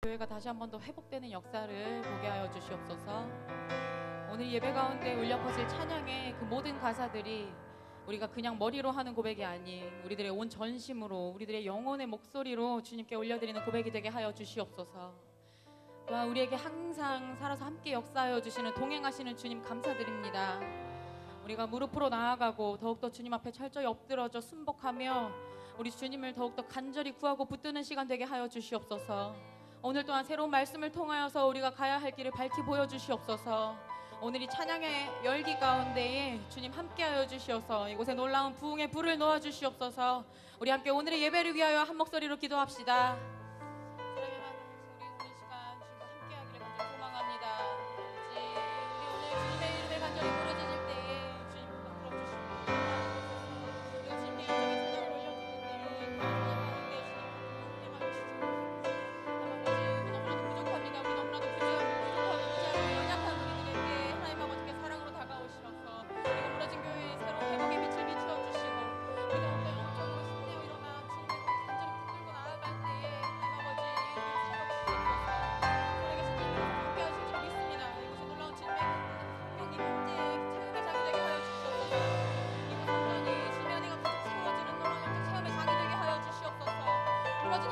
교회가 다시 한 번 더 회복되는 역사를 보게 하여 주시옵소서. 오늘 예배 가운데 울려 퍼질 찬양의 그 모든 가사들이 우리가 그냥 머리로 하는 고백이 아닌 우리들의 온 전심으로 우리들의 영혼의 목소리로 주님께 올려드리는 고백이 되게 하여 주시옵소서. 또한 우리에게 항상 살아서 함께 역사하여 주시는 동행하시는 주님 감사드립니다. 우리가 무릎으로 나아가고 더욱더 주님 앞에 철저히 엎드러져 순복하며 우리 주님을 더욱더 간절히 구하고 붙드는 시간 되게 하여 주시옵소서. 오늘 또한 새로운 말씀을 통하여서 우리가 가야 할 길을 밝히 보여주시옵소서. 오늘 이 찬양의 열기 가운데에 주님 함께하여 주시옵소서. 이곳에 놀라운 부흥의 불을 놓아주시옵소서. 우리 함께 오늘의 예배를 위하여 한 목소리로 기도합시다. 사랑의 하나님, 우리 시간 주님과 함께하기를 간절히 소망합니다. 우리 오늘 주님의 이름에 간절히 부르짖을 때에 주님 들어주시옵소서. 우리가 주님께 영적인 찬양을 올려드릴 때에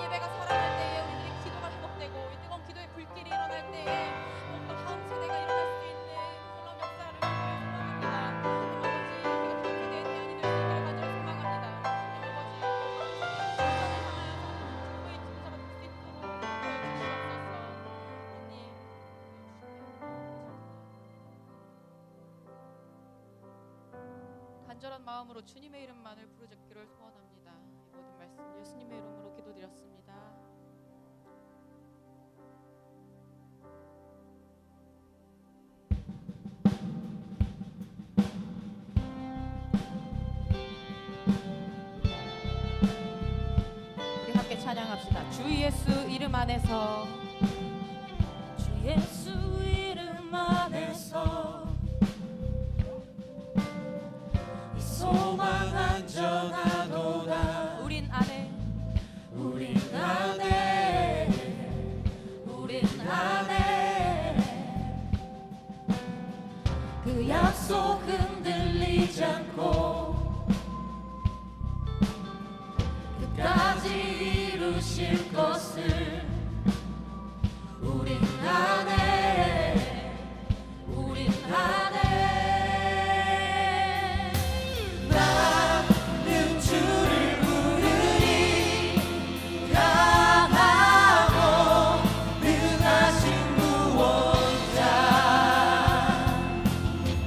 예배가 살아날 때에 우리들의 기도가 회복되고 이 뜨거운 기도의 불길이 일어날 때에 뭔가 다음 세대가 일어날 수 있는 놀라운 역사를 소망합니다. 아버지, 우리가 다음 세대의 대안이 될 수 있기를 간절히 소망합니다. 아버지, 전쟁을 향하여서 증거의 증자가 될 수 있도록 도와주시옵소서. 간절한 마음으로 주님의 이름만을 부르짖기를 소원합니다. 이 모든 말씀 예수님의 이름으로 기도드렸습니다. 우리 함께 찬양합시다. 주 예수 이름 안에서, 주 예수 이름 안에서 이 소망 안전하도다. 우린 안에 그 약속 흔들리지 않고 끝까지 이루실 것을 우린 안에 나는 주를 부르니 강하고 능하신 구원자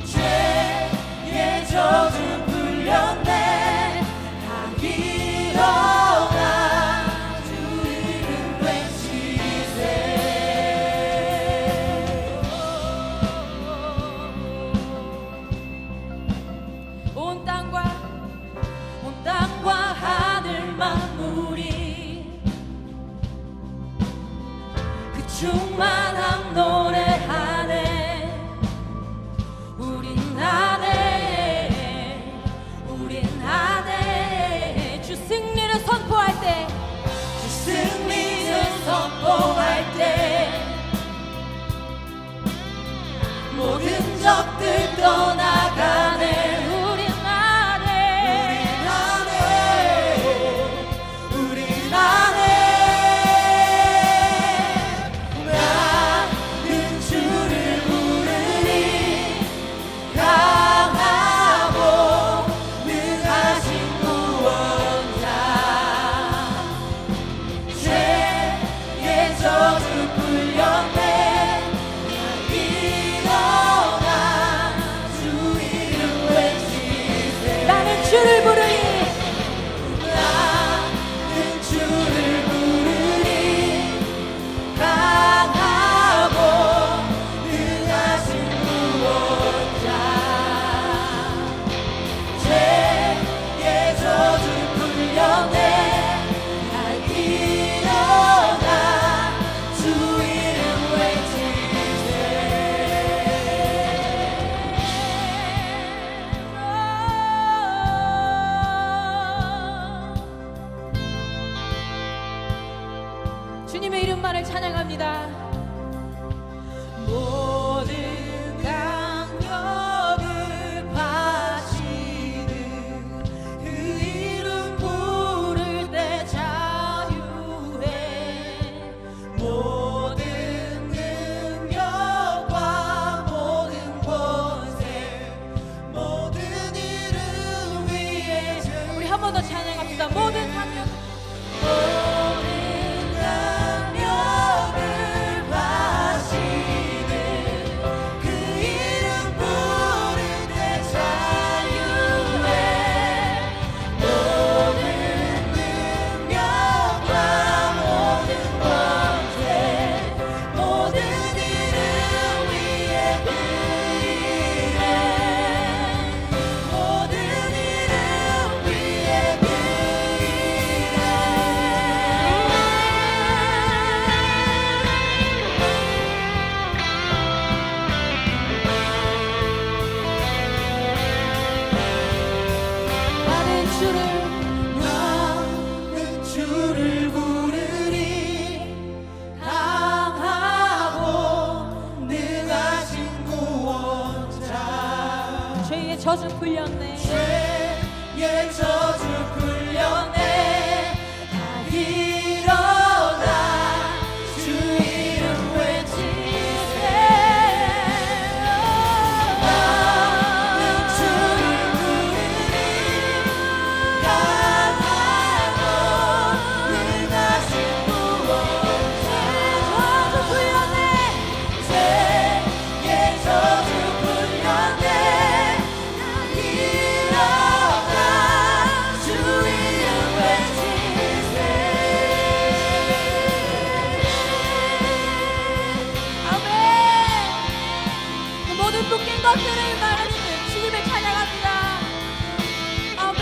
죄의 저주 풀렸네 다 일어나 주 이름 외치세. 온 땅과 하늘 만물이 그 충만함 노래하네. 우린 안에 주 승리를 선포할 때, 주 승리를 선포할 때 모든 적들 떠나가네. 우린 안에 나는 저주 풀렸네. 죄의 저주 풀렸네. 다 일어나 주 이름 외치세. 나는 주를 부르니 강하고 능하신 구원자. 저주 풀렸네. 죄의 저주 풀렸네. 다 일어나 주 이름 외치세. 아멘. 그 모든 묶인 것들을 말하시는 주님을 찬양합니다. 아멘.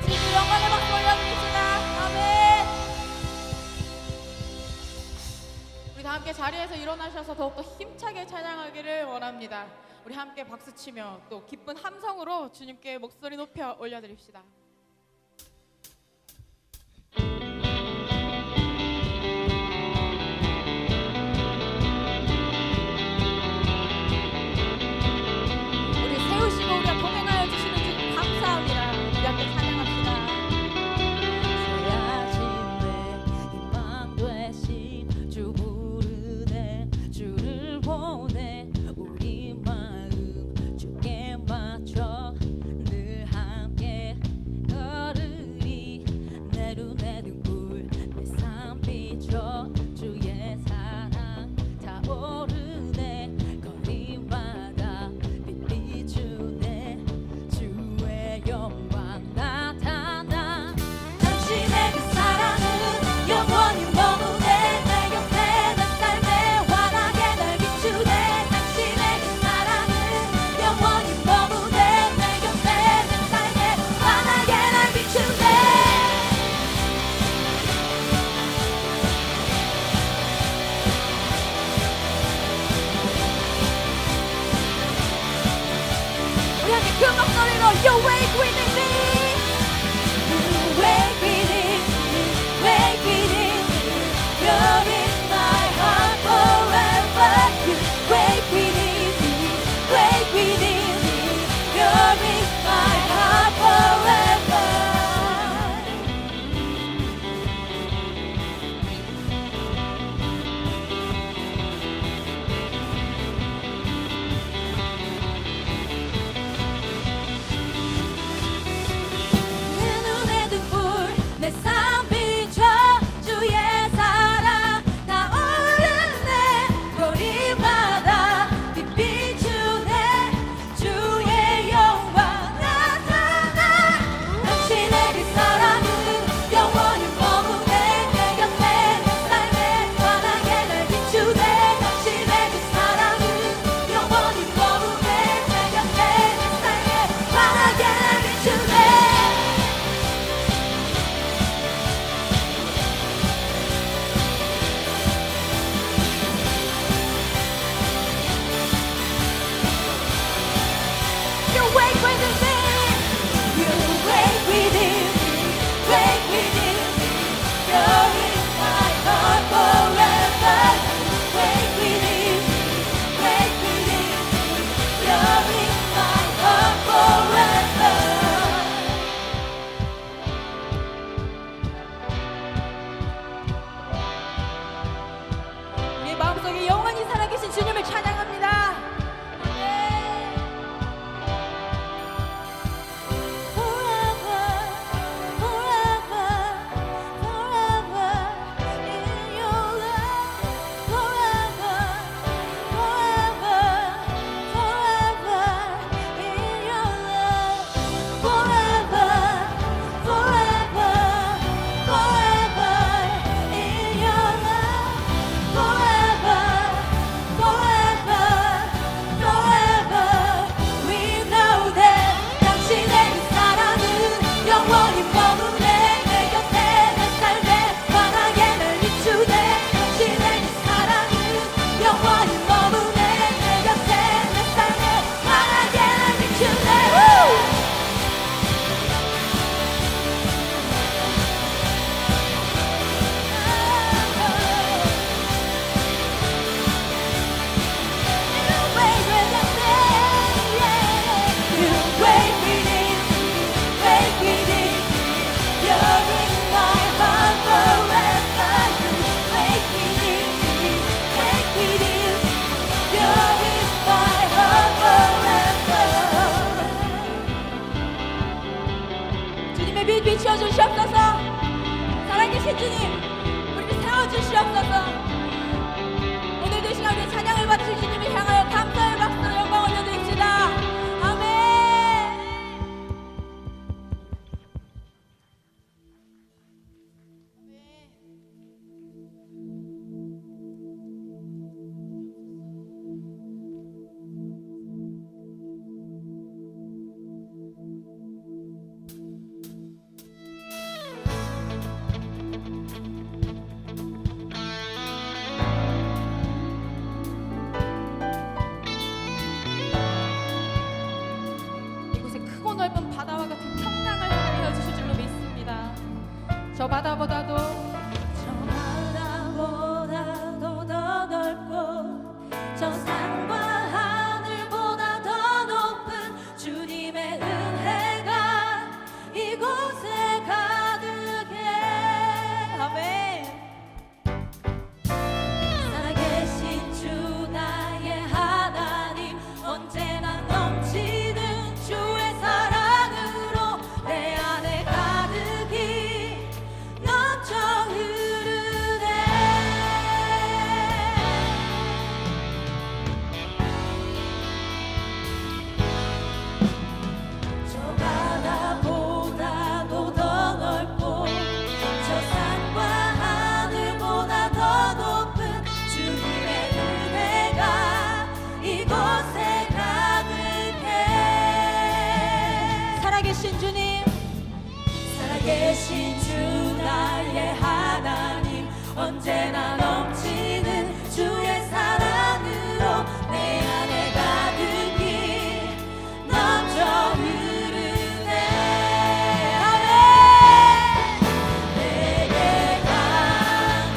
주님 영광의 박수 올려드립니다. 아멘. 우리 다 함께 자리에서 일어나셔서 더욱더 힘차게 찬양하기를 원합니다. 우리 함께 박수치며 또 기쁜 함성으로 주님께 목소리 높여 올려드립시다. 우리 세우시고 우리와 동행하여 주시는 주님 감사합니다. 우리 함께 찬양합시다. 새하신 내 희망 되신 주 부르네. 주를 보내. 우리 마음 주께 맞춰 늘 함께 걸으리. 내 눈에 등불 내 삶 비춰 주의 사랑 타오르네. 거리마다 빛 비추네. 주의 영광 나타나. 당신의 그 사랑은 영원히 머무네. 내 곁에 내 삶에 환하게 날 비추네. 당신의 그 사랑은 영원히 머무네. 내 곁에 내 삶에 환하게 날 비추네. 우리 함께 그 목소리로 You wake with me. You wake within me, wake within me. You're in my heart forever. You wake within me, wake within me. You're in my heart forever. 살아계신 주님, 우리를 세워주시옵소서. 오늘도 이 시간 우리 찬양을 받으실 주님을 향하여 감사의 박수로 영광 올려드립시다. 아멘. 이곳에 크고 넓은 바다와 같은 평강을 허락하여 주실 줄로 믿습니다. 저 바다보다도 저 바다보다도 더 넓고 저 산과 하늘보다 더 높은 주님의 은혜가 이곳에 가득해. 아멘. 살아계신 주 나의 하나님, 언제나 넘치는 주의 사랑으로 내 안에 가득히 넘쳐 흐르네. 저 바다보다도 더 넓고 저 산과 하늘보다 더 높은 주님의 은혜가 이곳에 가득해. 살아계신 주님, 살아계신 주 나의 하나님, 언제나 넘치는 주의 사랑으로 내 안에 가득히 넘쳐 흐르네. 아멘. 내게 강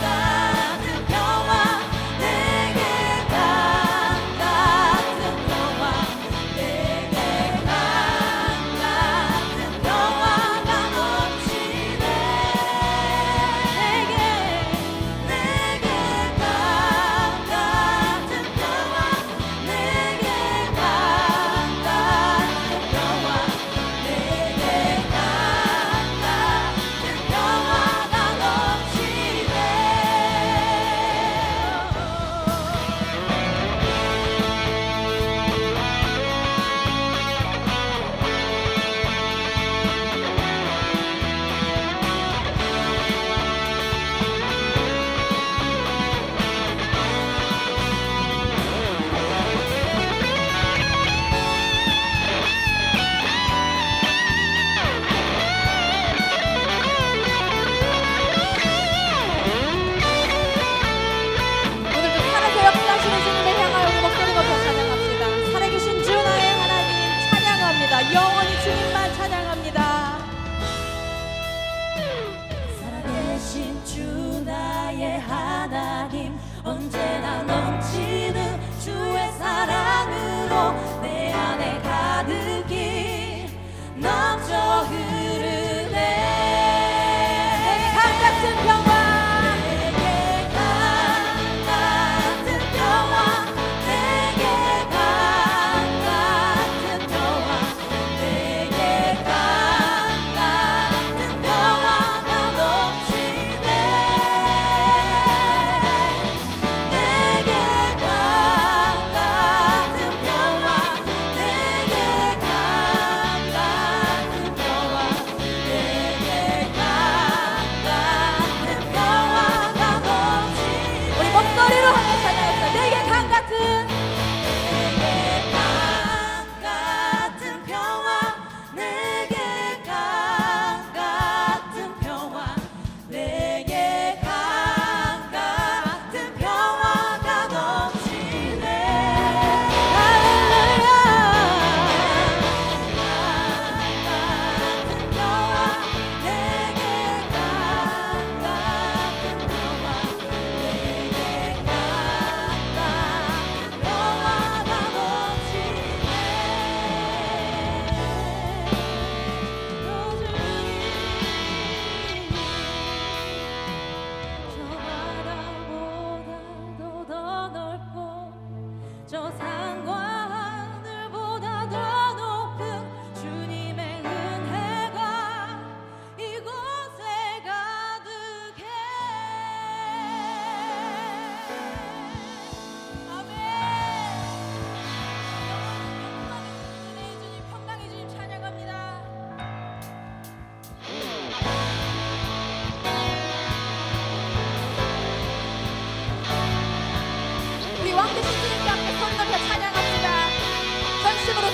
같은 평화, 내게 강 같은 평화, 내게 강 같은 평화가 넘치네. 내게 강 같은 평화, 내게 강 같은 평화, 내게 강 같은 평화가 넘치네. 오늘도 살아서 역사하시는 주님을 향하여 우리 목소리 높여 찬양합시다. 살아계신 주 나의 하나님 찬양합니다. 영원히 주님만 찬양합니다. 살아계신 주 나의 하나님, 언제나 넘치는 주의 사랑으로 내 안에 가득히 넘쳐 흐르네. 내게 강 같은 평화, 내게 강 같은 평화, 내게 강 같은 평화, 내게 강 같은 평화가 넘치네. 내게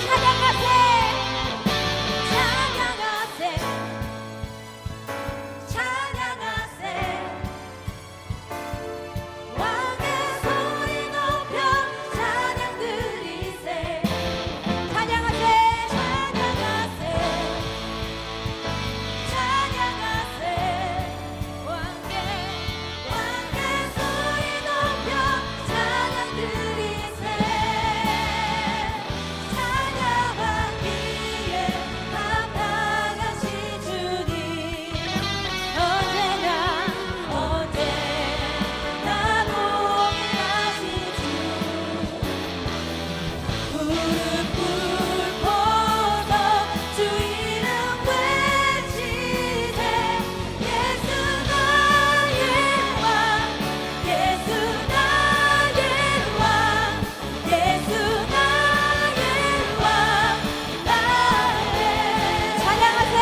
찬양하세 찬양하세 찬양하세 왕의 소리 높여 찬양 드리세 찬양하세 찬양하세 찬양하세 왕의 소리 높여 찬양 드리세 찬양하기에 합당하신 주님 언제나 동일하신 주 무릎 꿇고서 주 이름 외치세 예수 나의 왕 예수 나의 왕 예수 나의 왕 나의 찬양하세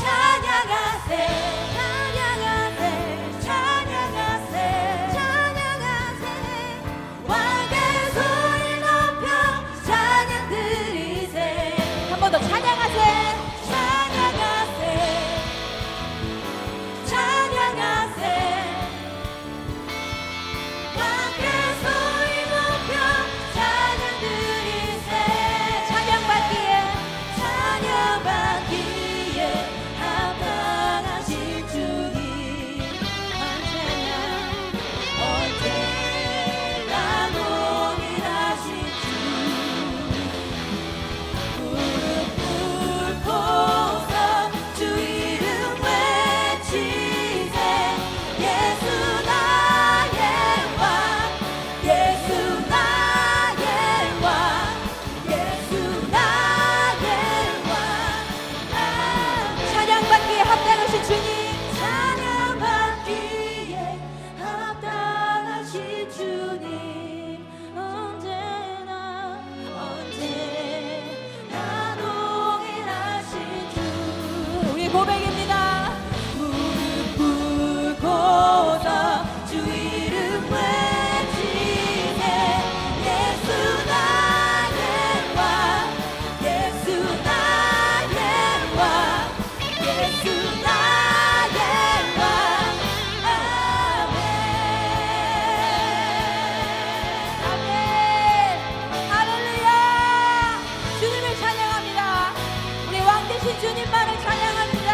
찬양하세 찬양하세 찬양하세 찬양하세 왕의 소리 높여 찬양 드리세 한 번 더 찬양하세 찬양하세 찬양하세 왕의 소리 높여 찬양 드리세 찬양받기에 합당하신 주님 언제나 동일하신 주 무릎 꿇고서 주 이름 외치세 예수 나의 왕 예수 나의 왕 예수 나의 왕 찬양받기에 합당하신 주님 찬양받기에 합당하신 주님 언제나 동일하신 주 우리 고백입니다 무릎 꿇고서 주 이름 외치세 예수 나의 왕 예수 나의 왕 예수 나의 왕 아멘 아멘 할렐루야 주님을 찬양합니다 우리 왕 되신 주님만을 찬양합니다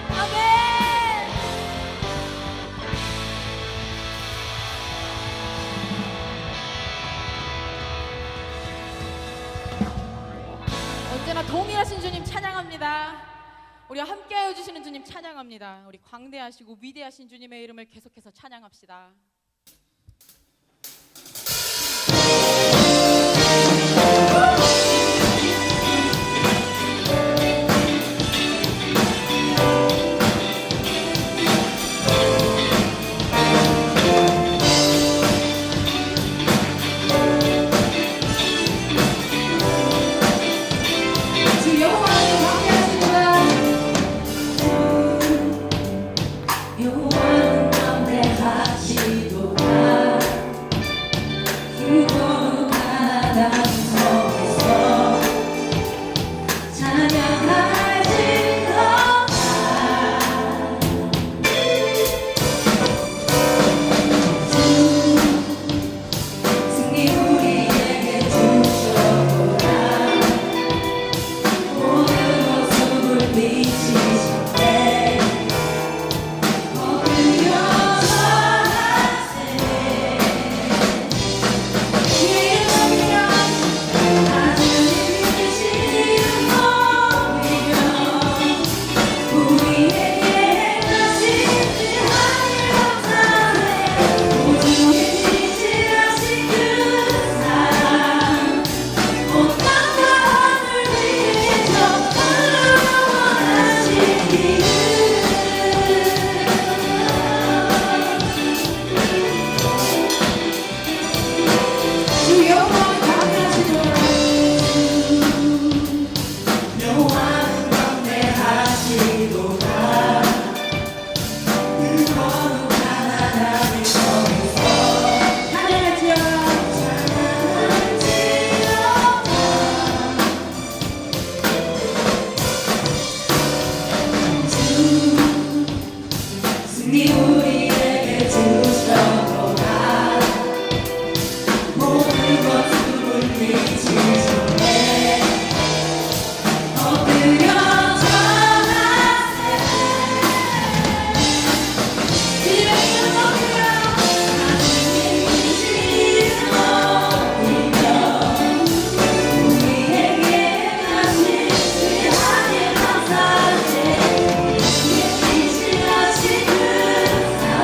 아멘 언제나 동일하신 주님 찬양합니다. 우리와 함께하여 주시는 주님 찬양합니다. 우리 광대하시고 위대하신 주님의 이름을 계속해서 찬양합시다. 주 여호와는 함께하십니다 여호와는 함께하시고 네 우리에게 주셨구나. 모든 것을 비추시네. 엎드려 전하세. 지령이 엎드려 하나님이신 어디며 우리에게 하신 그 하늘 감사해. 예비신 하신 그 사랑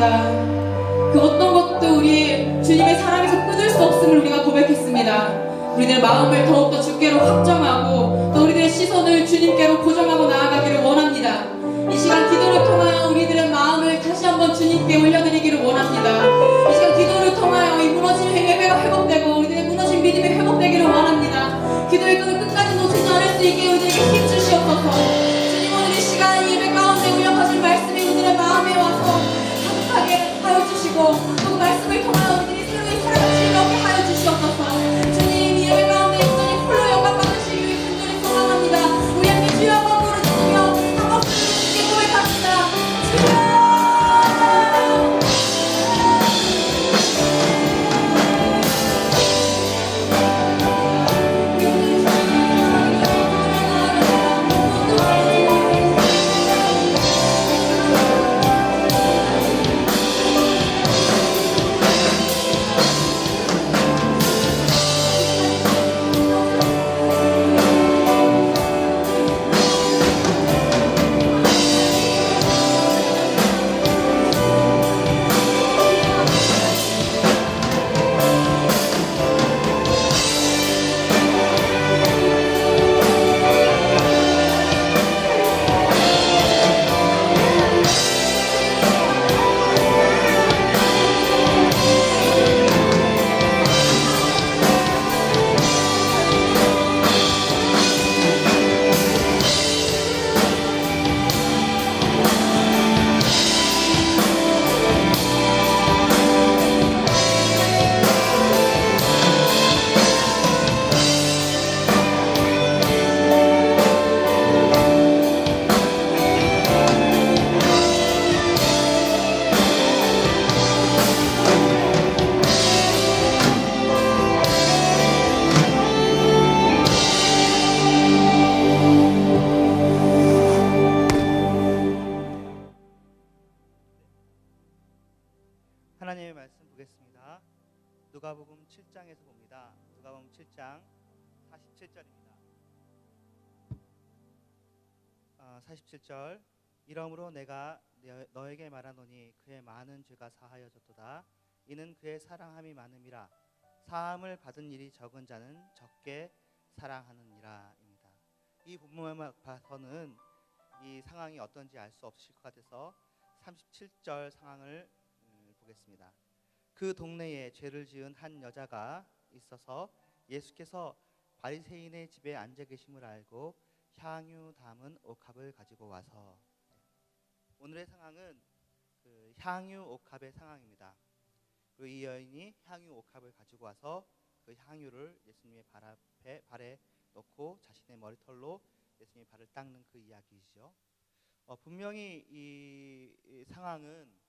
원하십니다. 그 어떤 것도 우리 주님의 사랑에서 끊을 수 없음을 우리가 고백했습니다. 우리들의 마음을 더욱더 주께로 확정하고 또 우리들의 시선을 주님께로 고정하고 나아가기를 원합니다. 이 시간 기도를 통하여 우리들의 마음을 다시 한번 주님께 올려드리기를 원합니다. 이 시간 기도를 통하여 이 무너진 예배가 회복되고 우리들의 무너진 믿음이 회복되기를 원합니다. 기도의 끈을 끝까지 놓치지 않을 수 있게 우리들에게 힘 주시옵소서. 주님, 오늘 이 시간 예배 가운데 울려퍼진 말씀이 우리들의 마음에 와서 가득하게 하여 주시고 또 그 말씀을 통하여 우리들이 새로이 살아갈 수 있게 하여 주시옵소서. 주님, 이 예배 가운데 온전히 홀로 영광 받으시기 위해 간절히 소망합니다. 우리 함께 주여 한번 부르짖으며 한 목소리로 주께 고백합니다. 주여! 하나님의 말씀 보겠습니다. 누가복음 7장에서 봅니다. 누가복음 7장 47절입니다. 47절 이러므로 내가 너에게 말하노니 그의 많은 죄가 사하여졌도다. 이는 그의 사랑함이 많음이라. 사함을 받은 일이 적은 자는 적게 사랑하느니라 입니다. 이 본문을 봐서는 이 상황이 어떤지 알 수 없을 것 같아서 37절 상황을 보겠습니다. 그 동네에 죄를 지은 한 여자가 있어서 예수께서 바리새인의 집에 앉아 계심을 알고 향유 담은 옥합을 가지고 와서, 오늘의 상황은 그 향유 옥합의 상황입니다. 그리고 이 여인이 향유 옥합을 가지고 와서 그 향유를 예수님의 발에 놓고 자신의 머리털로 예수님의 발을 닦는 그 이야기이죠. 분명히 이 상황은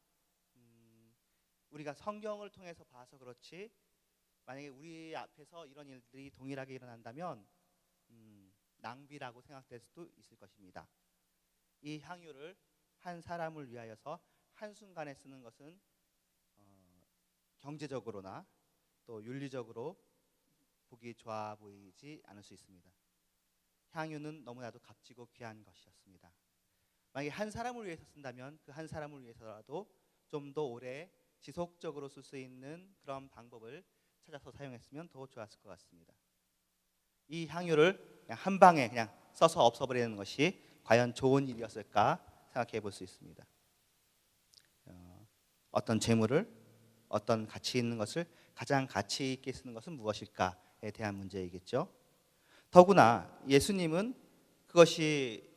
우리가 성경을 통해서 봐서 그렇지, 만약에 우리 앞에서 이런 일들이 동일하게 일어난다면 낭비라고 생각될 수도 있을 것입니다. 이 향유를 한 사람을 위하여서 한순간에 쓰는 것은 경제적으로나 또 윤리적으로 보기 좋아 보이지 않을 수 있습니다. 향유는 너무나도 값지고 귀한 것이었습니다. 만약에 한 사람을 위해서 쓴다면 그 한 사람을 위해서라도 좀 더 오래 지속적으로 쓸 수 있는 그런 방법을 찾아서 사용했으면 더 좋았을 것 같습니다. 이 향유를 그냥 한 방에 그냥 써서 없애버리는 것이 과연 좋은 일이었을까 생각해 볼 수 있습니다. 어떤 재물을, 어떤 가치 있는 것을 가장 가치 있게 쓰는 것은 무엇일까에 대한 문제이겠죠. 더구나 예수님은 그것이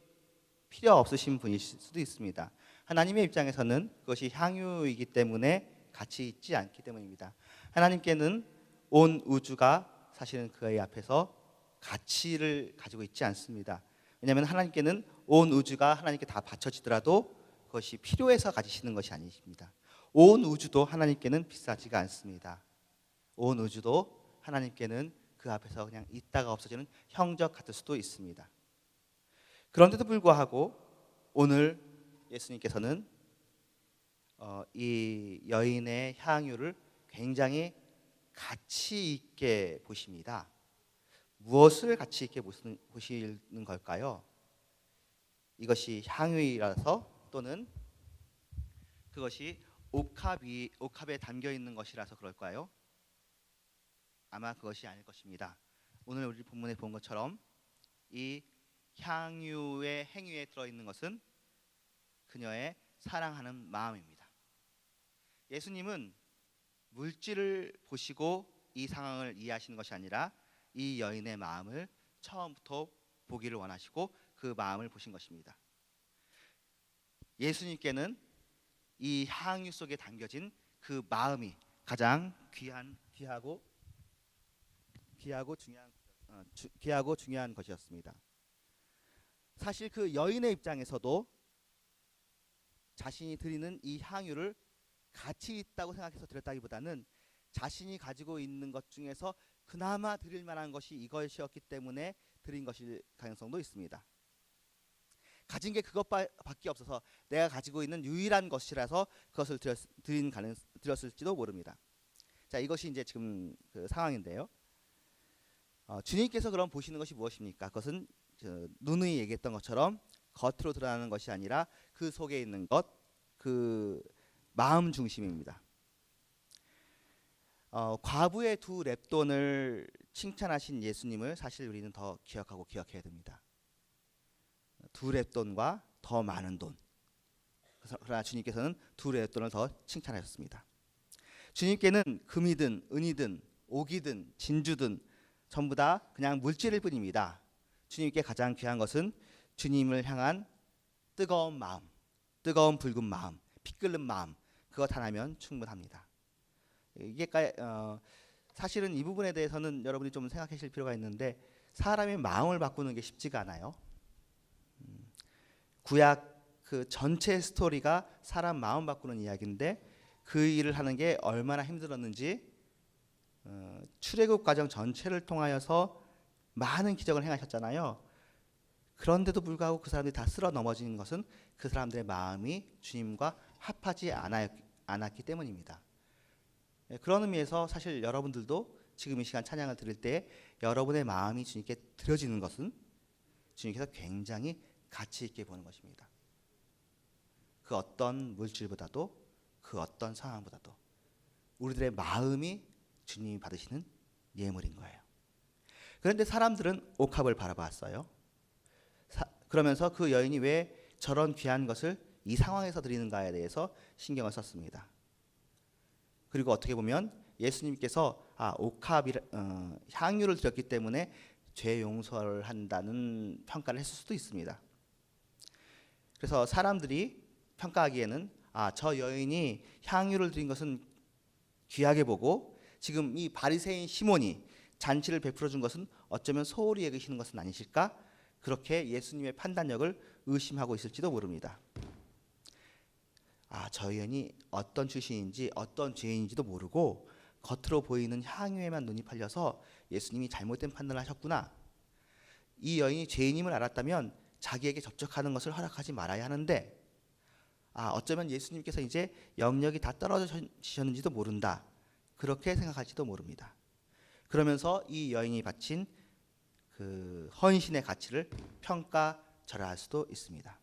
필요 없으신 분일 수도 있습니다. 하나님의 입장에서는 그것이 향유이기 때문에 가치 있지 않기 때문입니다. 하나님께는 온 우주가 사실은 그의 앞에서 가치를 가지고 있지 않습니다. 왜냐하면 하나님께는 온 우주가 하나님께 다 바쳐지더라도 그것이 필요해서 가지시는 것이 아니십니다. 온 우주도 하나님께는 비싸지가 않습니다. 온 우주도 하나님께는 그 앞에서 그냥 있다가 없어지는 형적 같을 수도 있습니다. 그런데도 불구하고 오늘 예수님께서는 이 여인의 향유를 굉장히 가치 있게 보십니다. 무엇을 가치 있게 보시는 걸까요? 이것이 향유이라서 또는 그것이 옥합에 담겨 있는 것이라서 그럴까요? 아마 그것이 아닐 것입니다. 오늘 우리 본문에 본 것처럼 이 향유의 행위에 들어 있는 것은 그녀의 사랑하는 마음입니다. 예수님은 물질을 보시고 이 상황을 이해하시는 것이 아니라 이 여인의 마음을 처음부터 보기를 원하시고 그 마음을 보신 것입니다. 예수님께는 이 향유 속에 담겨진 그 마음이 가장 귀하고 중요한 것이었습니다. 사실 그 여인의 입장에서도 자신이 드리는 이 향유를 가치 있다고 생각해서 드렸다기보다는 자신이 가지고 있는 것 중에서 그나마 드릴 만한 것이 이것이었기 때문에 드린 것일 가능성도 있습니다. 가진 게 그것밖에 없어서 내가 가지고 있는 유일한 것이라서 그것을 드렸을지도 모릅니다. 자, 이것이 이제 지금 그 상황인데요. 주님께서 그럼 보시는 것이 무엇입니까? 그것은 누누이 얘기했던 것처럼 겉으로 드러나는 것이 아니라 그 속에 있는 것, 그 마음 중심입니다. 과부의 두 랩돈을 칭찬하신 예수님을 사실 우리는 더 기억해야 됩니다. 두 랩돈과 더 많은 돈. 그러나 주님께서는 두 랩돈을 더 칭찬하셨습니다. 주님께는 금이든 은이든 옥이든 진주든 전부 다 그냥 물질일 뿐입니다. 주님께 가장 귀한 것은 주님을 향한 뜨거운 마음, 뜨거운 붉은 마음, 피 끓는 마음, 그것 하나면 충분합니다. 이게 사실은 이 부분에 대해서는 여러분이 좀 생각하실 필요가 있는데 사람의 마음을 바꾸는 게 쉽지가 않아요. 구약 그 전체 스토리가 사람 마음 바꾸는 이야기인데 그 일을 하는 게 얼마나 힘들었는지 출애굽 과정 전체를 통하여서 많은 기적을 행하셨잖아요. 그런데도 불구하고 그 사람들이 다 쓸어 넘어지는 것은 그 사람들의 마음이 주님과 합하지 않았기 때문입니다. 그런 의미에서 사실 여러분들도 지금 이 시간 찬양을 드릴 때 여러분의 마음이 주님께 드려지는 것은 주님께서 굉장히 가치 있게 보는 것입니다. 그 어떤 물질보다도 그 어떤 상황보다도 우리들의 마음이 주님이 받으시는 예물인 거예요. 그런데 사람들은 옥합을 바라봤어요. 그러면서 그 여인이 왜 저런 귀한 것을 이 상황에서 드리는가에 대해서 신경을 썼습니다. 그리고 어떻게 보면 예수님께서 향유를 드렸기 때문에 죄 용서를 한다는 평가를 했을 수도 있습니다. 그래서 사람들이 평가하기에는 저 여인이 향유를 드린 것은 귀하게 보고 지금 이 바리새인 시몬이 잔치를 베풀어 준 것은 어쩌면 소홀히 여기시는 것은 아니실까? 그렇게 예수님의 판단력을 의심하고 있을지도 모릅니다. 저 여인이 어떤 출신인지 어떤 죄인인지도 모르고 겉으로 보이는 향유에만 눈이 팔려서 예수님이 잘못된 판단을 하셨구나. 이 여인이 죄인임을 알았다면 자기에게 접촉하는 것을 허락하지 말아야 하는데 어쩌면 예수님께서 이제 영역이 다 떨어지셨는지도 모른다. 그렇게 생각할지도 모릅니다. 그러면서 이 여인이 바친 그 헌신의 가치를 평가절하할 수도 있습니다.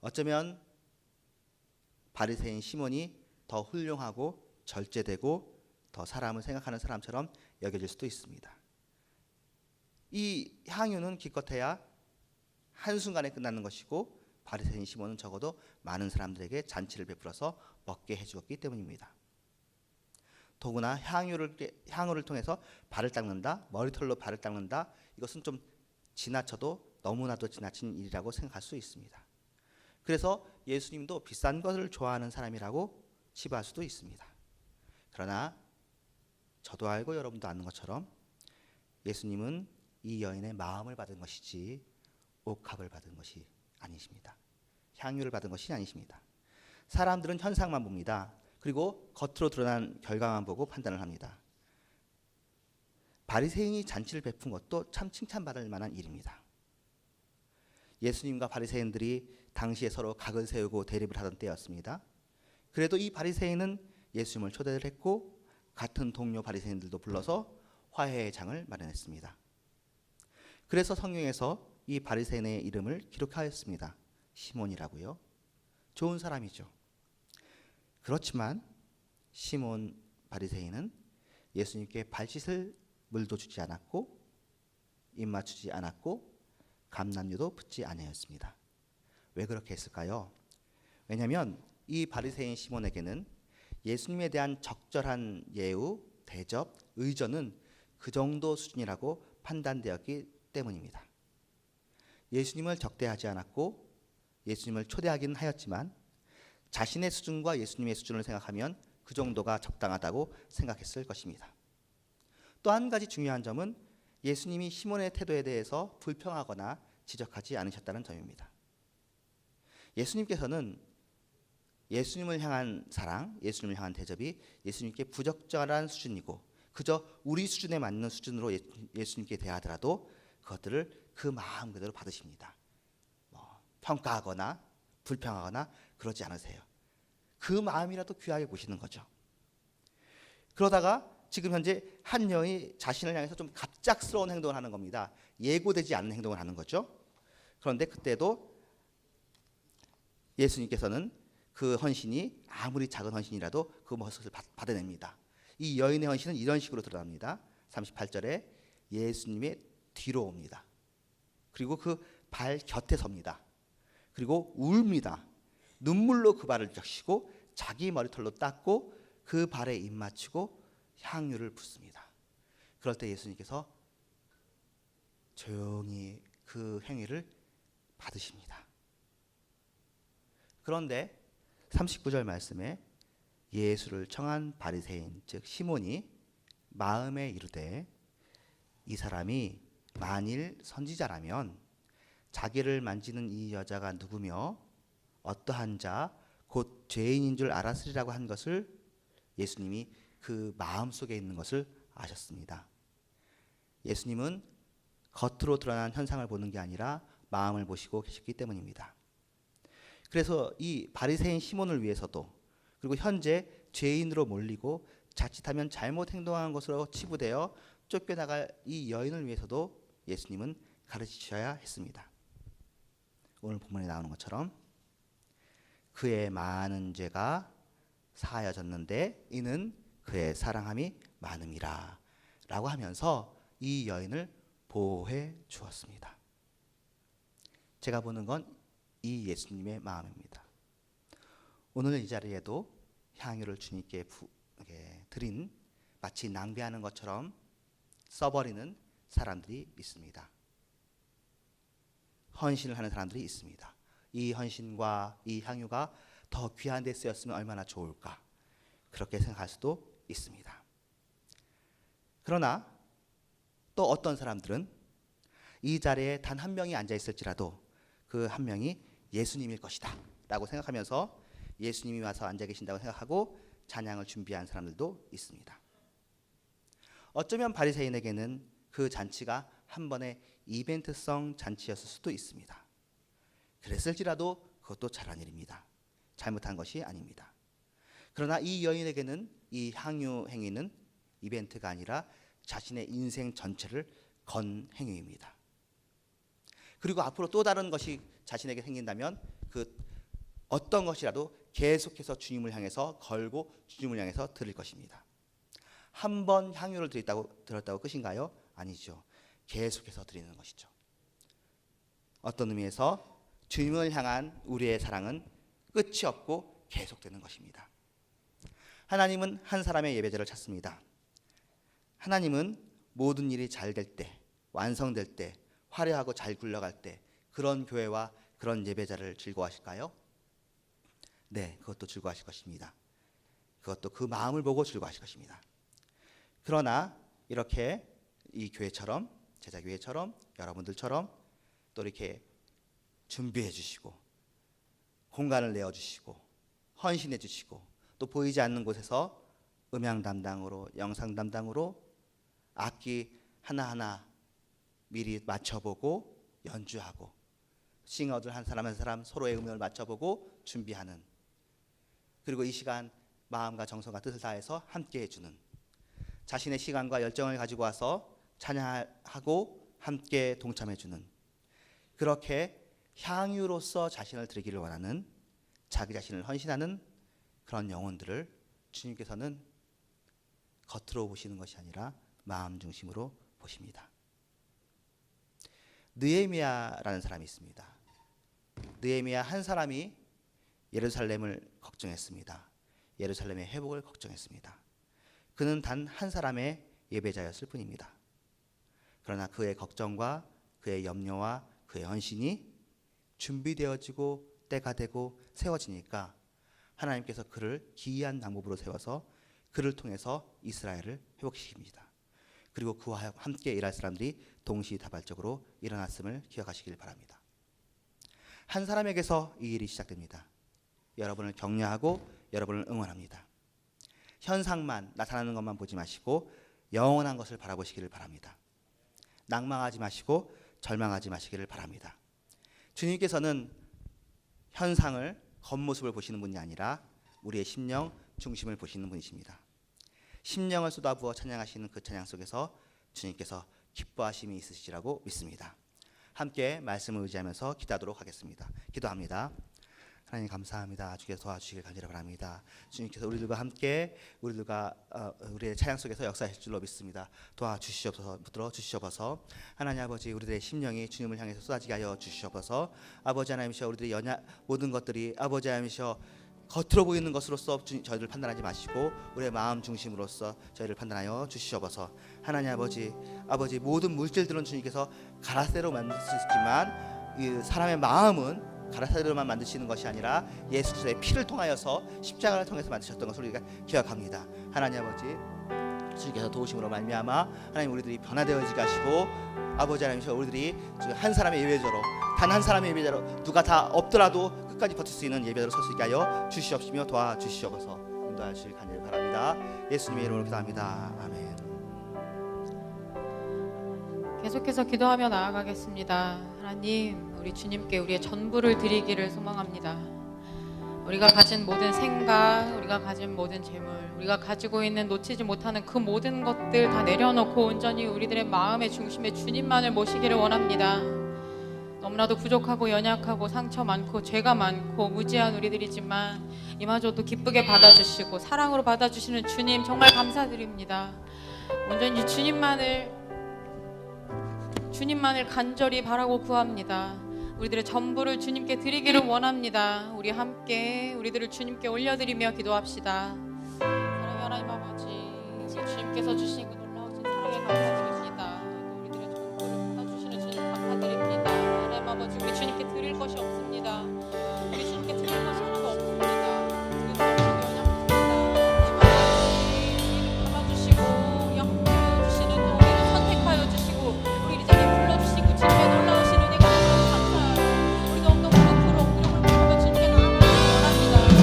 어쩌면 바리새인 시몬이 더 훌륭하고 절제되고 더 사람을 생각하는 사람처럼 여겨질 수도 있습니다. 이 향유는 기껏해야 한순간에 끝나는 것이고 바리새인 시몬은 적어도 많은 사람들에게 잔치를 베풀어서 먹게 해주었기 때문입니다. 더구나 향유를 통해서 발을 닦는다, 머리털로 발을 닦는다, 이것은 좀 지나쳐도 너무나도 지나친 일이라고 생각할 수 있습니다. 그래서 예수님도 비싼 것을 좋아하는 사람이라고 치부할 수도 있습니다. 그러나 저도 알고 여러분도 아는 것처럼 예수님은 이 여인의 마음을 받은 것이지 옥합을 받은 것이 아니십니다. 향유를 받은 것이 아니십니다. 사람들은 현상만 봅니다. 그리고 겉으로 드러난 결과만 보고 판단을 합니다. 바리새인이 잔치를 베푼 것도 참 칭찬받을 만한 일입니다. 예수님과 바리새인들이 당시에 서로 각을 세우고 대립을 하던 때였습니다. 그래도 이 바리새인은 예수님을 초대를 했고 같은 동료 바리새인들도 불러서 화해의 장을 마련했습니다. 그래서 성경에서 이 바리새인의 이름을 기록하였습니다. 시몬이라고요. 좋은 사람이죠. 그렇지만 시몬 바리새인은 예수님께 발 씻을 물도 주지 않았고 입 맞추지 않았고 감람유도 붓지 아니하였습니다. 왜 그렇게 했을까요? 왜냐하면 이 바리새인 시몬에게는 예수님에 대한 적절한 예우, 대접, 의전은 그 정도 수준이라고 판단되었기 때문입니다. 예수님을 적대하지 않았고 예수님을 초대하기는 하였지만 자신의 수준과 예수님의 수준을 생각하면 그 정도가 적당하다고 생각했을 것입니다. 또 한 가지 중요한 점은 예수님이 시몬의 태도에 대해서 불평하거나 지적하지 않으셨다는 점입니다. 예수님께서는 예수님을 향한 사랑, 예수님을 향한 대접이 예수님께 부적절한 수준이고 그저 우리 수준에 맞는 수준으로 예수님께 대하더라도 그것들을 그 마음 그대로 받으십니다. 평가하거나 불평하거나 그러지 않으세요. 그 마음이라도 귀하게 보시는 거죠. 그러다가 지금 현재 한 여인이 자신을 향해서 좀 갑작스러운 행동을 하는 겁니다. 예고되지 않는 행동을 하는 거죠. 그런데 그때도 예수님께서는 그 헌신이 아무리 작은 헌신이라도 그 모습을 받아냅니다. 이 여인의 헌신은 이런 식으로 드러납니다. 38절에 예수님의 뒤로 옵니다. 그리고 그 발 곁에 섭니다. 그리고 울입니다. 눈물로 그 발을 적시고 자기 머리털로 닦고 그 발에 입 맞추고 향유를 붓습니다. 그럴 때 예수님께서 조용히 그 행위를 받으십니다. 그런데 39절 말씀에 예수를 청한 바리새인 즉 시몬이 마음에 이르되 이 사람이 만일 선지자라면 자기를 만지는 이 여자가 누구며 어떠한 자 곧 죄인인 줄 알았으리라고 한 것을 예수님이 그 마음속에 있는 것을 아셨습니다. 예수님은 겉으로 드러난 현상을 보는 게 아니라 마음을 보시고 계셨기 때문입니다. 그래서 이 바리새인 시몬을 위해서도 그리고 현재 죄인으로 몰리고 자칫하면 잘못 행동한 것으로 치부되어 쫓겨나갈 이 여인을 위해서도 예수님은 가르치셔야 했습니다. 오늘 본문에 나오는 것처럼 그의 많은 죄가 사하여졌는데 이는 그의 사랑함이 많음이라 라고 하면서 이 여인을 보호해 주었습니다. 제가 보는 건 이 예수님의 마음입니다. 오늘 이 자리에도 향유를 주님께 드린 마치 낭비하는 것처럼 써버리는 사람들이 있습니다. 헌신을 하는 사람들이 있습니다. 이 헌신과 이 향유가 더 귀한 데 쓰였으면 얼마나 좋을까 그렇게 생각할 수도 있습니다. 그러나 또 어떤 사람들은 이 자리에 단 한 명이 앉아 있을지라도 그 한 명이 예수님일 것이다 라고 생각하면서 예수님이 와서 앉아 계신다고 생각하고 찬양을 준비한 사람들도 있습니다. 어쩌면 바리새인에게는 그 잔치가 한 번의 이벤트성 잔치였을 수도 있습니다. 그랬을지라도 그것도 잘한 일입니다. 잘못한 것이 아닙니다. 그러나 이 여인에게는 이 향유 행위는 이벤트가 아니라 자신의 인생 전체를 건 행위입니다. 그리고 앞으로 또 다른 것이 자신에게 생긴다면 그 어떤 것이라도 계속해서 주님을 향해서 걸고 주님을 향해서 드릴 것입니다. 한 번 향유를 드렸다고 끝인가요? 아니죠. 계속해서 드리는 것이죠. 어떤 의미에서 주님을 향한 우리의 사랑은 끝이 없고 계속되는 것입니다. 하나님은 한 사람의 예배자를 찾습니다. 하나님은 모든 일이 잘 될 때, 완성될 때, 화려하고 잘 굴러갈 때 그런 교회와 그런 예배자를 즐거워하실까요? 네, 그것도 즐거워하실 것입니다. 그것도 그 마음을 보고 즐거워하실 것입니다. 그러나 이렇게 이 교회처럼 제자교회처럼 여러분들처럼 또 이렇게 준비해 주시고 공간을 내어주시고 헌신해 주시고 또 보이지 않는 곳에서 음향 담당으로 영상 담당으로 악기 하나하나 미리 맞춰보고 연주하고 싱어들 한 사람 한 사람 서로의 음역을 맞춰보고 준비하는 그리고 이 시간 마음과 정성과 뜻을 다해서 함께 해주는 자신의 시간과 열정을 가지고 와서 찬양하고 함께 동참해주는 그렇게 향유로서 자신을 드리기를 원하는 자기 자신을 헌신하는 그런 영혼들을 주님께서는 겉으로 보시는 것이 아니라 마음 중심으로 보십니다. 느헤미야라는 사람이 있습니다. 느헤미야 한 사람이 예루살렘을 걱정했습니다. 예루살렘의 회복을 걱정했습니다. 그는 단 한 사람의 예배자였을 뿐입니다. 그러나 그의 걱정과 그의 염려와 그의 헌신이 준비되어지고 때가 되고 세워지니까 하나님께서 그를 기이한 방법으로 세워서 그를 통해서 이스라엘을 회복시킵니다. 그리고 그와 함께 일할 사람들이 동시다발적으로 일어났음을 기억하시길 바랍니다. 한 사람에게서 이 일이 시작됩니다. 여러분을 격려하고 여러분을 응원합니다. 현상만, 나타나는 것만 보지 마시고 영원한 것을 바라보시기를 바랍니다. 낭망하지 마시고 절망하지 마시기를 바랍니다. 주님께서는 현상을, 겉모습을 보시는 분이 아니라 우리의 심령 중심을 보시는 분이십니다. 심령을 쏟아부어 찬양하시는 그 찬양 속에서 주님께서 기뻐하심이 있으시라고 믿습니다. 함께 말씀을 의지하면서 기도하도록 하겠습니다. 기도합니다. 하나님 감사합니다. 주께서 도와주시길 간절히 바랍니다. 주님께서 우리들과 함께 우리의 찬양 속에서 역사하실 줄로 믿습니다. 도와주시옵소서, 붙들어 주시옵소서. 하나님 아버지, 우리들의 심령이 주님을 향해서 쏟아지게 하여 주시옵소서. 아버지 하나님이시여, 우리들의 모든 것들이 아버지 하나님이시여 겉으로 보이는 것으로서 저희를 판단하지 마시고 우리의 마음 중심으로서 저희를 판단하여 주시옵소서. 하나님 아버지, 모든 물질들은 주님께서 가라새로 만들 수 있지만 이 사람의 마음은 가라사대로만 만드시는 것이 아니라 예수 그리스도의 피를 통하여서 십자가를 통해서 만드셨던 것을 우리가 기억합니다. 하나님 아버지, 주님께서 도우심으로 말미암아 하나님 우리들이 변화되어지게 하시고 아버지 하나님께서 우리들이 한 사람의 예배자로, 단 한 사람의 예배자로, 누가 다 없더라도 끝까지 버틸 수 있는 예배자로 설 수 있게 하여 주시옵시며 도와주시옵소서. 인도하여 주실 간절히 바랍니다. 예수님의 이름으로 기도합니다. 아멘. 계속해서 기도하며 나아가겠습니다. 하나님, 우리 주님께 우리의 전부를 드리기를 소망합니다. 우리가 가진 모든 생각, 우리가 가진 모든 재물, 우리가 가지고 있는 놓치지 못하는 그 모든 것들 다 내려놓고 온전히 우리들의 마음의 중심에 주님만을 모시기를 원합니다. 너무나도 부족하고 연약하고 상처 많고 죄가 많고 무지한 우리들이지만 이마저도 기쁘게 받아주시고 사랑으로 받아주시는 주님 정말 감사드립니다. 온전히 주님만을 간절히 바라고 구합니다. 우리들의 전부를 주님께 드리기를 원합니다. 우리 함께 우리들을 주님께 올려드리며 기도합시다. 사랑의 하나님 아버지, 주님께서 주신 그 놀라우신 사랑에 감사드립니다. 우리들의 전부를 받아주시는 주님 감사드립니다. 하나님 아버지, 우리 주님께 드릴 것이 없습니다. 우리 주님께 드릴 것이 하나도 없습니다. 받아주시고 우리 함께 해주시는 또 우리를 선택하여 주시고 우리 이 자리에 불러주시고 주님의 놀라우신 은혜가 너무 감사해요. 우리 너무너무 부끄러워 무릎을 꿇고 주님께 나아가기를 원합니다.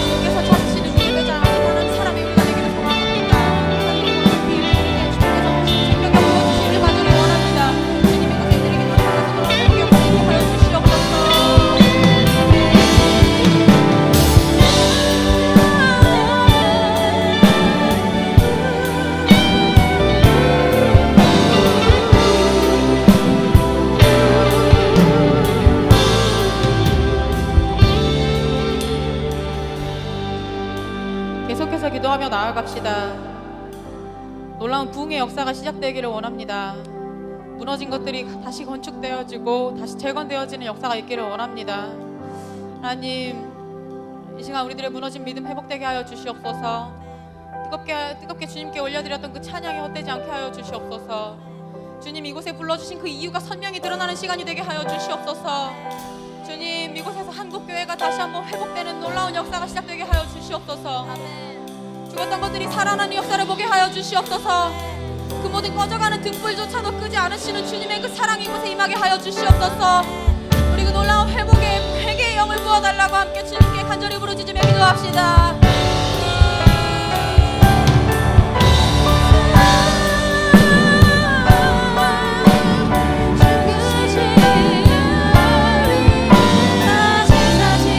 주님께서 찾으시는 예배자 하나님 사람이 우리가 되기를 소망합니다. 주님께서 생명을 부어주시길 간절히 원합니다. 주님의 것을 드리기를 원하시고 우리의 공급하여 주시옵소서. 계속해서 기도하며 나아갑시다. 놀라운 부흥의 역사가 시작되기를 원합니다. 무너진 것들이 다시 건축되어지고 다시 재건되어지는 역사가 있기를 원합니다. 하나님, 이 시간 우리들의 무너진 믿음 회복되게 하여 주시옵소서. 뜨겁게 주님께 올려드렸던 그 찬양이 헛되지 않게 하여 주시옵소서. 주님, 이곳에 불러주신 그 이유가 선명히 드러나는 시간이 되게 하여 주시옵소서. 주님, 이곳에서 한국교회가 다시 한번 회복되는 놀라운 역사가 시작되게 하여 주시옵소서. 죽었던 것들이 살아나는 역사를 보게 하여 주시옵소서. 그 모든 꺼져가는 등불조차도 끄지 않으시는 주님의 그 사랑이 이곳에 임하게 하여 주시옵소서. 우리 그 놀라운 회개의 영을 부어달라고 함께 주님께 간절히 부르짖으며 기도합시다. 다시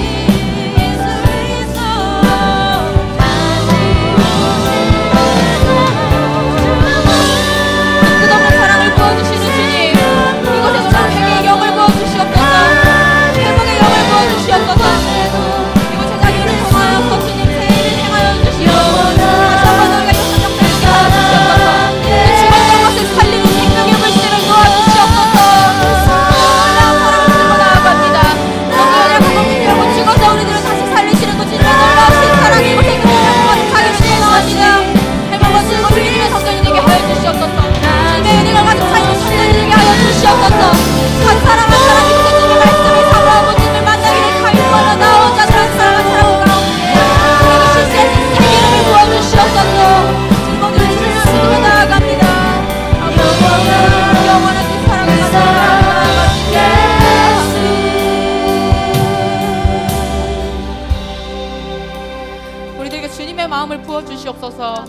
주님의 마음을 부어주시옵소서.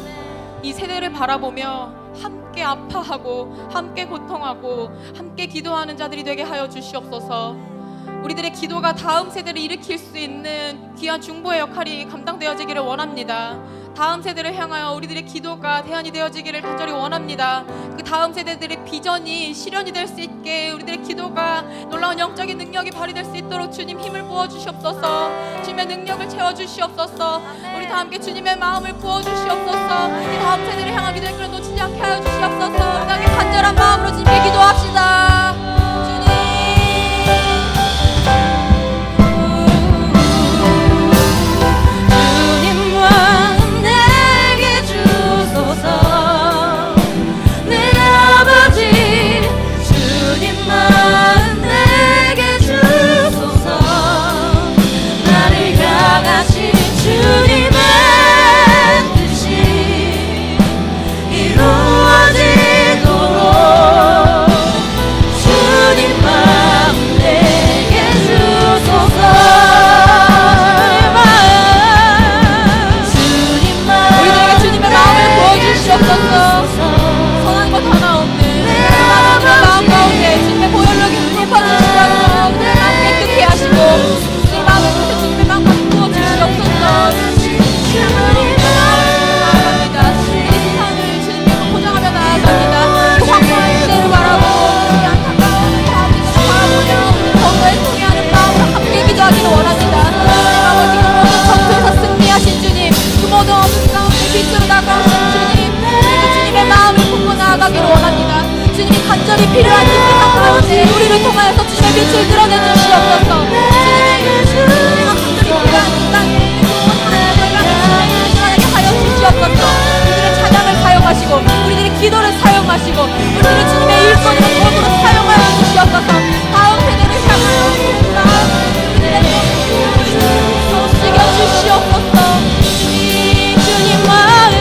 이 세대를 바라보며 함께 아파하고 함께 고통하고 함께 기도하는 자들이 되게 하여 주시옵소서. 우리들의 기도가 다음 세대를 일으킬 수 있는 귀한 중보의 역할이 감당되어지기를 원합니다. 다음 세대를 향하여 우리들의 기도가 대안이 되어지기를 간절히 원합니다. 그 다음 세대들의 비전이 실현이 될 수 있게 우리들의 기도가 놀라운 영적인 능력이 발휘될 수 있도록 주님 힘을 부어주시옵소서. 주님의 능력을 채워주시옵소서. 우리 다 함께 주님의 마음을 부어주시옵소서. 이 다음 세대를 향한 기도의 끈을 놓치지 않게 하여 주시옵소서. 우리 다 함께 간절한 마음으로 주님께 기도합시다. 선한 것 하나 없는 하나님의 마음 가운데 주님의 보혈로 덮어주시고 우리를 함께 깨끗게 하시고 우리 마음을 그래서 주님의 마음과 부어주시옵소서. 나아갑니다. 우리 세상을 주님께로 포장하며 나아갑니다. 그 황폐한 시대를 바라보고 우리 안타까운 가운데를 바라보며 더욱더 통해하는 마음으로 함께 기도하기를 원합니다. 주님 아버지 그 모든 전투에서 승리하신 주님, 그 모든 어둠 가운데 빛으로 다가오신 주님, 주님의 마음을 품고 나아가기를 원합니다. 주님이 간절히 필요한 이 세상 가운데 우리를 통하여서 주님의 빛을 드러내 주시옵소서. 주님이 간절히 필요한 이 땅에 하나님의 영광을 드러내게 하여 주시옵소서. 우리들의 찬양을 사용하시고 우리들의 기도를 사용하시고 우리들의 주님의 일꾼으로 도구로 사용하여 주시옵소서. 다음 세대를 향하여 우리들의 손을 쓰겨 주시옵소서. 주님 마음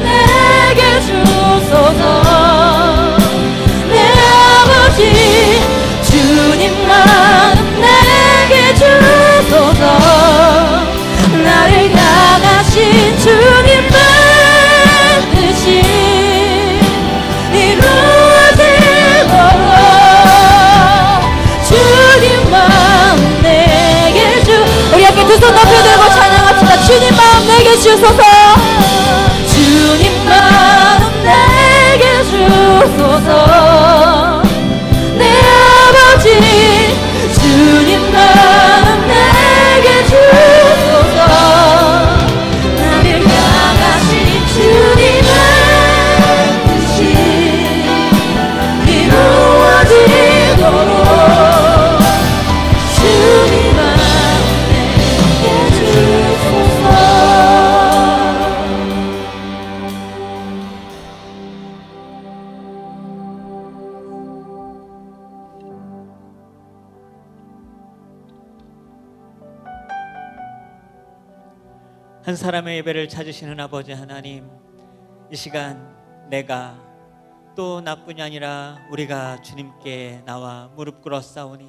내게 주소서. 내 아버지 주님 마음 내게 주소서. 나를 향하신 주님의 뜻이 이루어지도록 주님 마음 내게 주. 우리 함께 두 손 높여 들고 찬양합시다. 주님 마음 내게 주소서. 주님 마음 내게 주소서. 내 아버지 주님 마음 내게 주소서. 나를 향하신 주님의 뜻이 이루어지도록 주님 마음 내게 주소서. 한 사람의 예배를 찾으시는 아버지 하나님, 이 시간 내가 또 나뿐이 아니라 우리가 주님께 나와 무릎 꿇어 싸우니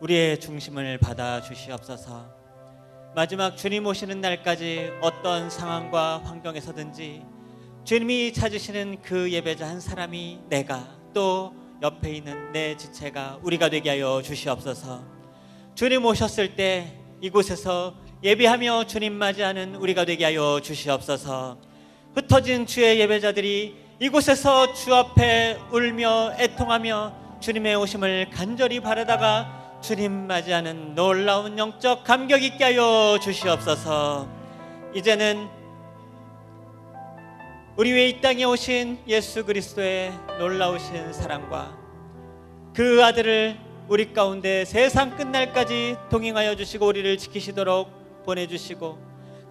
우리의 중심을 받아 주시옵소서. 마지막 주님 오시는 날까지 어떤 상황과 환경에서든지 주님이 찾으시는 그 예배자 한 사람이 내가 또 옆에 있는 내 지체가 우리가 되게 하여 주시옵소서. 주님 오셨을 때 이곳에서 예배하며 주님 맞이하는 우리가 되게 하여 주시옵소서. 흩어진 주의 예배자들이 이곳에서 주 앞에 울며 애통하며 주님의 오심을 간절히 바라다가 주님 맞이하는 놀라운 영적 감격 있게 하여 주시옵소서. 이제는 우리 위에 이 땅에 오신 예수 그리스도의 놀라우신 사랑과 그 아들을 우리 가운데 세상 끝날까지 동행하여 주시고 우리를 지키시도록 보내주시고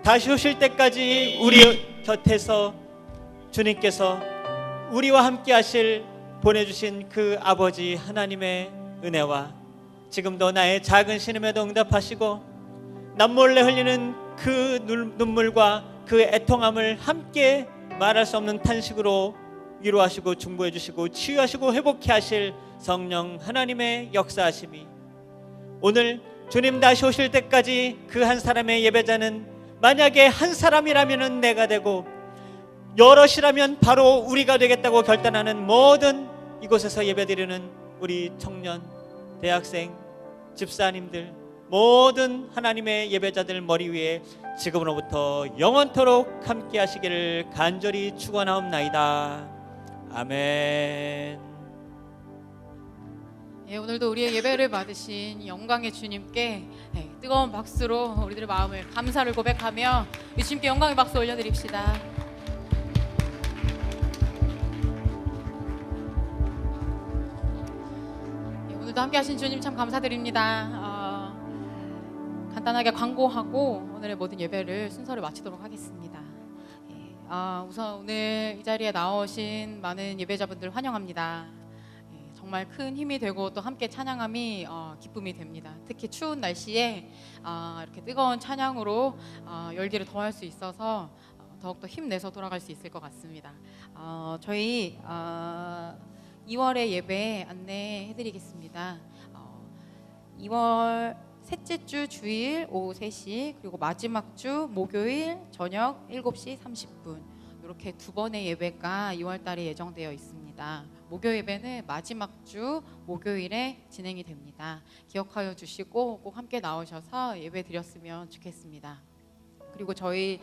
다시 오실 때까지 우리 곁에서 주님께서 우리와 함께 하실 보내주신 그 아버지 하나님의 은혜와 지금도 나의 작은 신음에도 응답하시고 남몰래 흘리는 그 눈물과 그 애통함을 함께 말할 수 없는 탄식으로 위로하시고 중보해 주시고 치유하시고 회복해 하실 성령 하나님의 역사하심이 오늘 주님 다시 오실 때까지 그 한 사람의 예배자는 만약에 한 사람이라면 내가 되고 여럿이라면 바로 우리가 되겠다고 결단하는 모든 이곳에서 예배드리는 우리 청년, 대학생, 집사님들, 모든 하나님의 예배자들 머리 위에 지금으로부터 영원토록 함께 하시기를 간절히 축원하옵나이다. 아멘. 예, 오늘도 우리의 예배를 받으신 영광의 주님께 뜨거운 박수로 우리들의 마음을 감사를 고백하며 이 주님께 영광의 박수 올려드립시다. 예, 오늘도 함께 하신 주님 참 감사드립니다. 간단하게 광고하고 오늘의 모든 예배를 순서를 마치도록 하겠습니다. 우선 오늘 이 자리에 나오신 많은 예배자분들 환영합니다. 정말 큰 힘이 되고 또 함께 찬양함이 기쁨이 됩니다. 특히 추운 날씨에 이렇게 뜨거운 찬양으로 열기를 더할 수 있어서 더욱더 힘내서 돌아갈 수 있을 것 같습니다. 저희 2월의 예배 안내해드리겠습니다. 2월 셋째 주 주일 오후 3시 그리고 마지막 주 목요일 저녁 7시 30분 이렇게 두 번의 예배가 2월 달에 예정되어 있습니다. 목요 예배는 마지막 주 목요일에 진행이 됩니다. 기억하여 주시고 꼭 함께 나오셔서 예배 드렸으면 좋겠습니다. 그리고 저희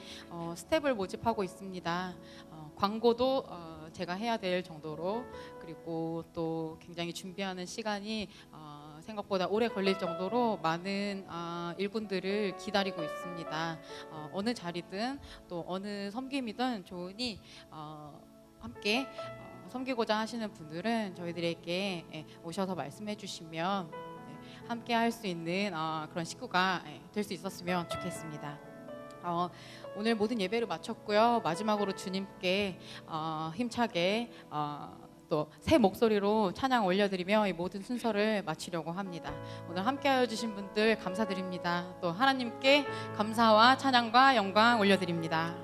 스텝을 모집하고 있습니다. 광고도 제가 해야 될 정도로 그리고 또 굉장히 준비하는 시간이 생각보다 오래 걸릴 정도로 많은 일꾼들을 기다리고 있습니다. 어느 자리든 또 어느 섬김이든 좋으니 함께 섬기고자 하시는 분들은 저희들에게 오셔서 말씀해 주시면 함께 할 수 있는 그런 식구가 될 수 있었으면 좋겠습니다. 오늘 모든 예배를 마쳤고요. 마지막으로 주님께 힘차게 또 새 목소리로 찬양 올려드리며 이 모든 순서를 마치려고 합니다. 오늘 함께하여 주신 분들 감사드립니다. 또 하나님께 감사와 찬양과 영광 올려드립니다.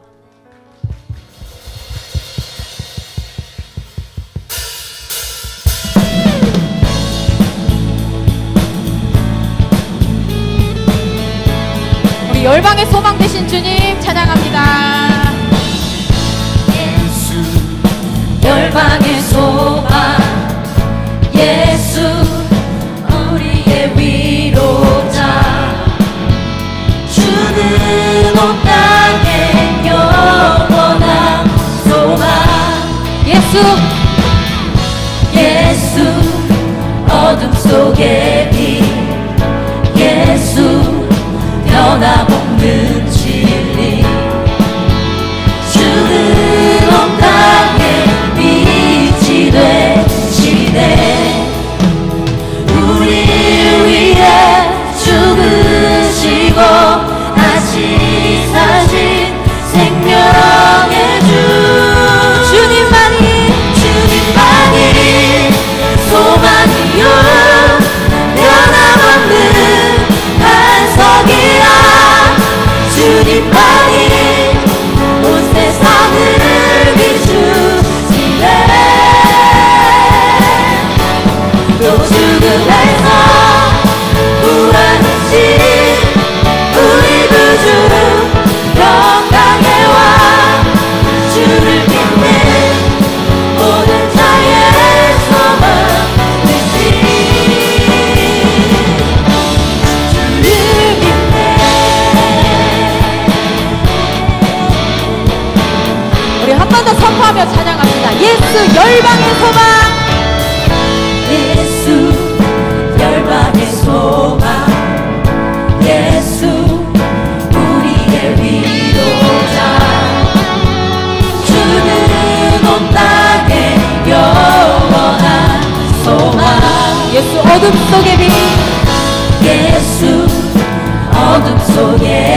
우리 열방의 소망 되신 주님 찬양합니다. 열방의 소망 예수 우리의 위로자 주는 온 땅에 영원한 소망 예수 어둠 속의 빛 예수 변함없는 진리 주는 온 땅에 빛이 되시네 우리를 위해 죽으시고 다시 사신 생명의 주 주님만이 소망이요 변함없는 반석이라 주님만이 온 세상을 비추시네 또 죽음에서 부활하신 우리 구주 영광의 왕 주를 믿는 모든 자의 소망 되신 주를 믿네 우리 한 번 더 선포하며 찬양합니다. 예수 열방의 소망 예수 열방의 소망 예수 우리의 위로자 주는 온 땅에 영원한 소망 예수 어둠 속의 빛 예수 어둠 속에